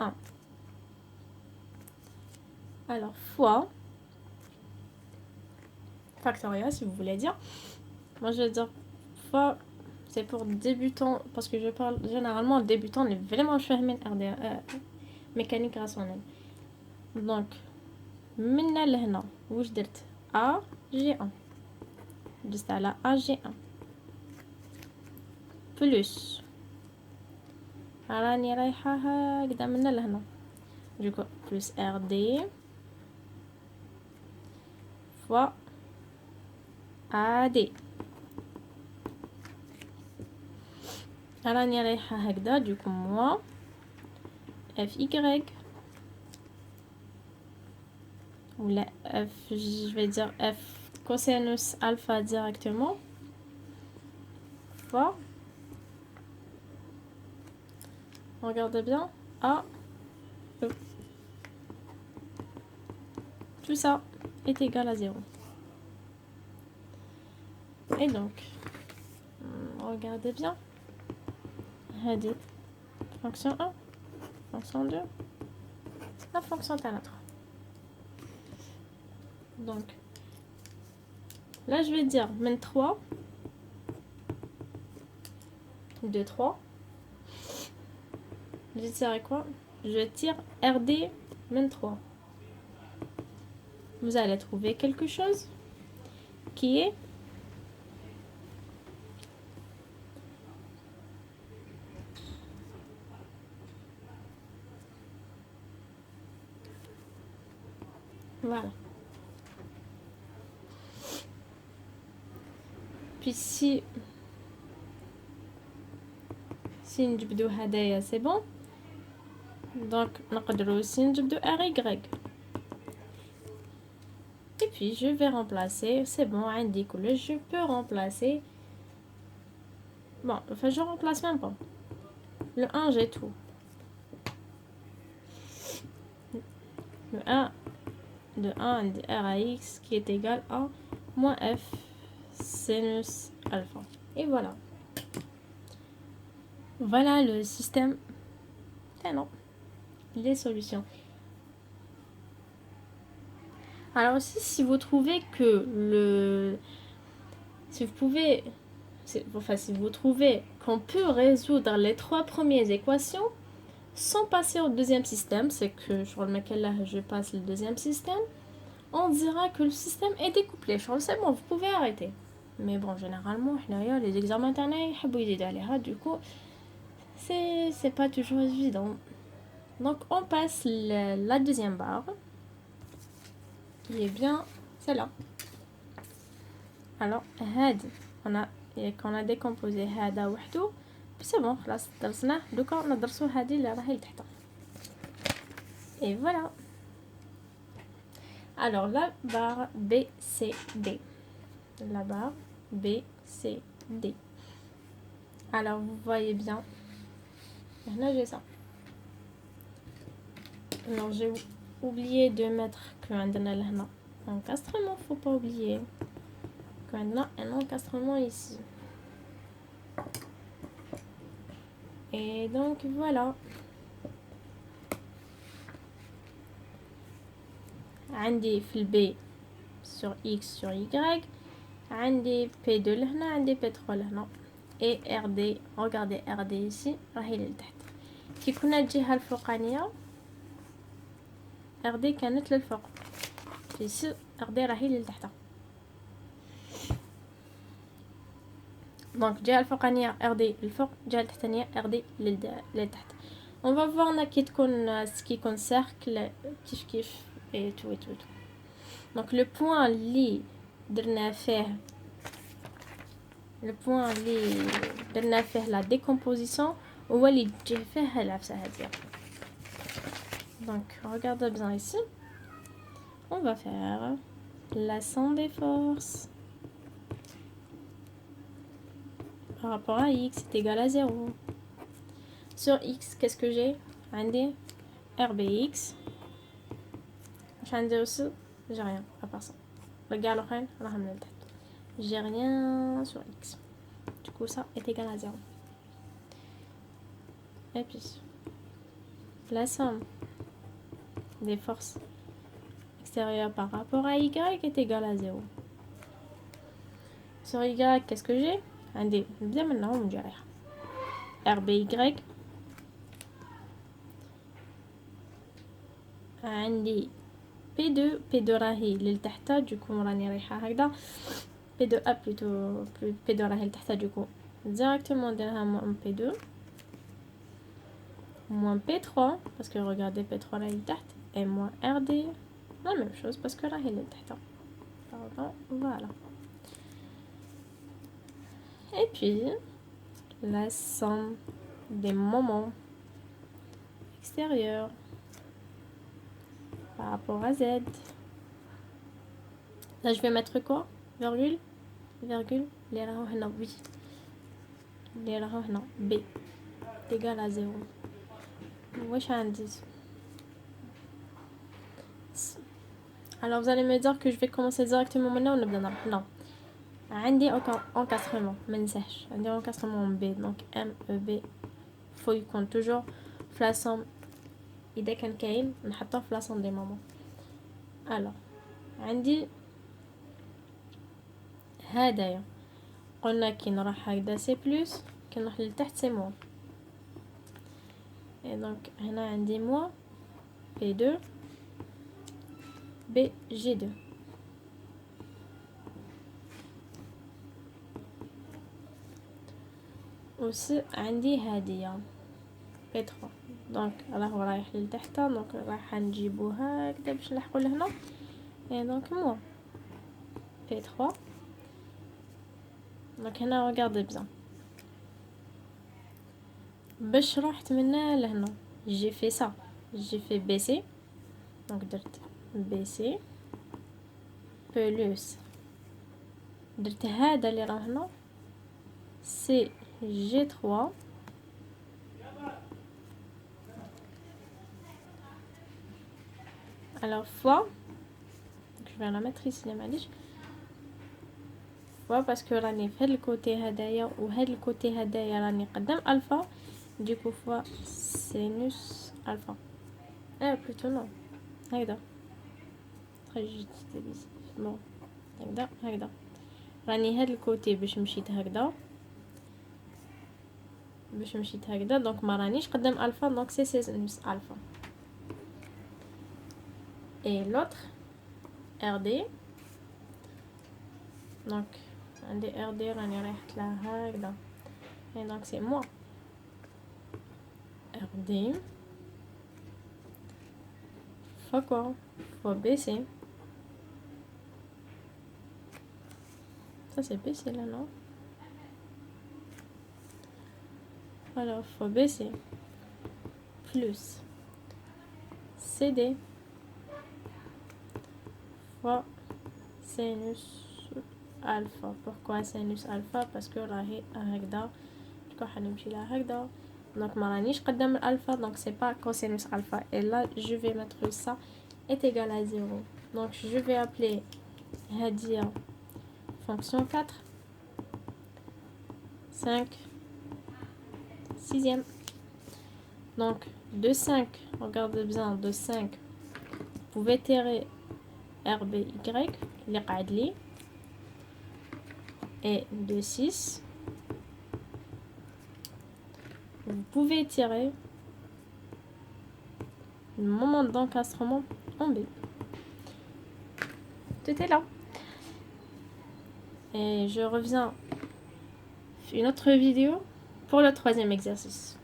1. Alors, fois factoriel, si vous voulez dire. Moi, je vais dire fois, c'est pour débutants, parce que je parle généralement débutant, on est vraiment فاهمين mécanique rationnelle. Donc, من لهنا واش درت A, G1. جست على A, G1. Plus. راني رايحة هكذا من لهنا. Du coup, plus RD fois AD. راني رايحة هكذا. Du coup, moi, FY. Ou la F, je vais dire F cosinus alpha directement. Fois. Regardez bien. A, E. Tout ça est égal à 0. Et donc, regardez bien. هذه fonction 1, fonction 2, la fonction تاع 3. Donc, là je vais dire min 3, de 3. Je tire quoi? Je tire RD min 3. Vous allez trouver quelque chose qui est voilà. Puis si نجبدو هدايا c'est bon. Donc نقدروا aussi نجبدو RY. Et puis je vais remplacer, c'est bon, عندي كلش, je peux remplacer. Bon, enfin je remplace même pas. Le 1 j'ai tout. Le 1 de 1 de R à X qui est égal à moins F sinus alpha. Et voilà. Voilà le système. Ah non, les solutions. Alors aussi, si vous trouvez que si vous trouvez qu'on peut résoudre les 3 premières équations sans passer au deuxième système, c'est que sur lequel là je passe le deuxième système, on dira que le système est découplé. C'est bon, vous pouvez arrêter. Mais bon, généralement, les examens internes, du coup, c'est pas toujours évident. Donc, on passe la deuxième barre, qui est bien celle-là. Alors, on a décomposé هذا وحده. C'est bon, خلاص درسناه. دوكا ندرسو هذه اللي راهي لتحت. Et voilà. Alors, la barre BCD. La barre BCD. Alors, vous voyez bien. Là, j'ai ça. Alors, j'ai oublié de mettre que عندنا لهنا encastrement. Faut pas oublier qu'on a un encastrement ici. Et donc, voilà. عندي في البي sur X sur Y. عندي P2 لهنا, عندي P3 لهنا. Et RD, regardez RD ici, راهي لتحت. كي كنا الجهة الفوقانية RD كانت للفوق. ici RD راهي لتحت. Donc الجهة الفوقانية RD للفوق, الجهة التحتانية RD للتحت. On va voir كي تكون ce qui compte cercle كيف كيف et tout et tout et tout. Donc le point اللي درنا فيه la décomposition هو اللي تجي فيه العفسة هذه. Donc regardez bien ici. On va faire la somme des forces par rapport à X est égal à 0. Sur X, qu'est-ce que j'ai? عندي RBX. J'ai rien à part ça. Regarde le rein, j'ai rien sur X. Du coup, ça est égal à 0. Et puis, la somme des forces extérieures par rapport à Y est égale à 0. Sur Y, qu'est-ce que j'ai? عندي نبدا من هنا ونجي رايحة RBY عندي P2 راهي لتحت دوكو راني رايحة هكذا P2A plutôt P2 راهي لتحت دوكو directement نديرها moins P2 moins P3 parce que regardez P3 راهي لتحت et moins RD la même chose parce que راهي لتحت. Pardon, voilà. Et puis la somme des moments extérieurs par rapport à Z. Là je vais mettre quoi? Virgule les راهو هنا oui les راهو هنا B égal à 0. واش عندي? Alors vous allez me dire que je vais commencer directement maintenant ou نبدا نروح. Non, عندي encadrement ما ننساش عندي encadrement B donc M E B faut يكون toujours في la somme إذا كان كاين نحطوه في la somme des moments. alors عندي هدايا قلنا كي نروح هكذا سي بلس كي نروح لتحت سي موان et donc هنا عندي موان P2 B G2 aussi عندي هادية P3 دونك راهو رايح لتحت دونك راح نجيبو هكذا باش نلحقو لهنا et donc موان P3 دونك هنا regardez bien باش رحت من هنا لهنا j'ai fait ça j'ai fait BC دونك درت BC بلس درت هذا اللي راه هنا سي جي 3 alors fois je vais la mettre ici معليش fois parce que راني في هاد الكوتي هدايا وهاد الكوتي هدايا راني قدام الفا ديكو fois سينوس الفا plutôt non هكذا très juste bon هكذا راني هاد الكوتي باش مشيت هكذا دونك ما رانيش قدام الفا دونك سي سينوس الفا et l'autre RD donc عندي RD راني رايحت لها هكذا et donc c'est moi RD fois quoi fois BC ça c'est BC là non alors fois BC plus CD fois sinus alpha. Pourquoi sinus alpha? Parce que راهي هكذا دوكا حنمشي لها هكذا donc ما رانيش قدام الالفا donc c'est pas cosinus alpha et là je vais mettre ça est égal à 0 donc je vais appeler هادية fonction 4 5 6e donc de 5 regardez bien de 5 vous pouvez tirer RBY اللي قاعد لي et de 6 vous pouvez tirer le moment d'encastrement en B. Tout est là. Et je reviens une autre vidéo pour le troisième exercice.